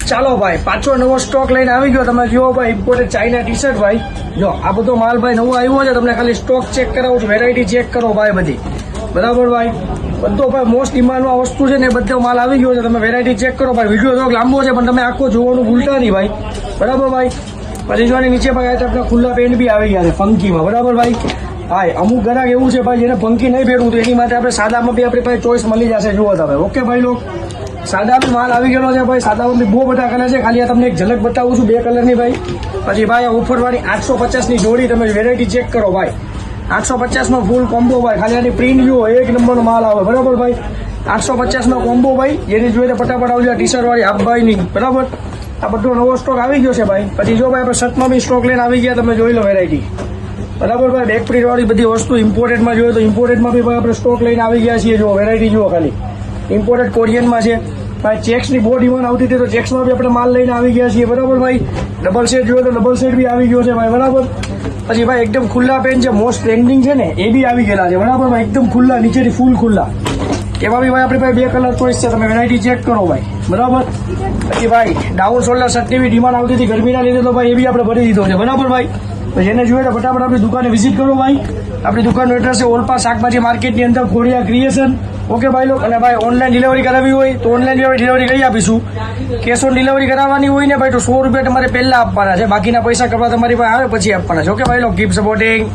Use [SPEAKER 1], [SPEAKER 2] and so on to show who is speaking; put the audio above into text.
[SPEAKER 1] ચાલો ભાઈ, પાછો નવો સ્ટોક લઈને આવી ગયો. તમે જુઓ ભાઈ, ઇમ્પોર્ટેડ ચાઇના ટી શર્ટ ભાઈ. જો આ બધો માલ ભાઈ નવો આવ્યો છે. તમને ખાલી સ્ટોક ચેક કરાવું છું, વેરાયટી ચેક કરો ભાઈ બધી. બરાબર ભાઈ, બધો ભાઈ મોસ્ટ ડિમાન્ડમાં વસ્તુ છે ને, બધો માલ આવી ગયો છે. તમે વેરાયટી ચેક કરો ભાઈ. વિડીયો થોડોક લાંબો છે પણ તમે આખો જોવાનું ભૂલતા નહીં ભાઈ. બરાબર ભાઈ. પછી જોવાની નીચે ભાઈ આપણે ખુલ્લા પેન્ટ બી આવી ગયા છે ફંકીમાં. બરાબર ભાઈ. હા, અમુક ગ્રાહક એવું છે ભાઈ જેને ફંકી નહીં પહેરવું તો એની માટે આપણે સાદામાં બી આપણી પાસે ચોઈસ મળી જશે. જુઓ તમે. ઓકે ભાઈ લોક, સાદા બી માલ આવી ગયેલો છે ભાઈ. સાદામાં બી બહુ બધા કલર છે. ખાલી આ તમને એક ઝલક બતાવું છું 2 કલરની ભાઈ. પછી ભાઈ ઓફરવાળી 850ની જોડી. તમે વેરાયટી ચેક કરો ભાઈ. 850નો ફૂલ કોમ્બો ભાઈ. ખાલી આની પ્રિન્ટ જુઓ, એક નંબરનો માલ આવે. બરાબર ભાઈ. 850નો કોમ્બો ભાઈ. જેની જોઈએ તો ફટાફટ આવજો. ટી શર્ટ વાળી હાફ ભાઈની. બરાબર. આ બધો નવો સ્ટોક આવી ગયો છે ભાઈ. પછી જો ભાઈ આપણે શર્ટમાં બી સ્ટોક લઈને આવી ગયા. તમે જોઈ લો વેરાયટી. બરાબર ભાઈ. બેક પ્રિન્ટ વાળી બધી વસ્તુ ઇમ્પોર્ટેડમાં જોઈએ તો ઇમ્પોર્ટેડમાં બી ભાઈ આપણે સ્ટોક લઈને આવી ગયા છીએ. જુઓ વેરાયટી જુઓ ખાલી. ઇમ્પોર્ટેડ કોરિયનમાં છે ભાઈ. ચેક્સની બહુ ડિમાન્ડ આવતી હતી તો ચેક્સમાં બી આપણે માલ લઈને આવી ગયા છીએ. બરાબર ભાઈ. ડબલ સેટ જોઈએ તો ડબલ સેટ બી આવી ગયો છે ભાઈ. બરાબર. પછી ભાઈ એકદમ ખુલ્લા પેન્ટ છે, મોસ્ટ ટ્રેન્ડિંગ છે ને, એ બી આવી ગયેલા છે. બરાબર ભાઈ. એકદમ ખુલ્લા, નીચેથી ફૂલ ખુલ્લા. એમાં બી ભાઈ આપણી પાસે 2 કલર ચોઈસ છે. તમે વેરાયટી ચેક કરો ભાઈ. બરાબર. પછી ભાઈ ડાઉન શોલ્ડર શર્ટની બી ડિમાન્ડ આવતી હતી ગરમીના લીધે તો ભાઈ એ બી આપણે ભરી દીધો છે. બરાબર ભાઈ. તો જેને જોઈએ તો ફટાફટ આપણી દુકાને વિઝિટ કરો ભાઈ. આપણી દુકાનનું એડ્રેસ છે ઓલપા શાકભાજી માર્કેટની અંદર, ખોડિયા ક્રિએશન. ઓકે ભાઈ લોક. અને ભાઈ ઓનલાઈન ડિલિવરી કરાવવી હોય તો ઓનલાઈન ડિલિવરી કરી આપીશું. કેશ ઓન ડિલિવરી કરાવવાની હોય ને ભાઈ તો 100 રૂપિયા તમારે પહેલા આપવાના છે. બાકીના પૈસા કરવા તમારી પાસે આવે પછી આપવાના છે. ઓકે ભાઈ લોક. Keep supporting.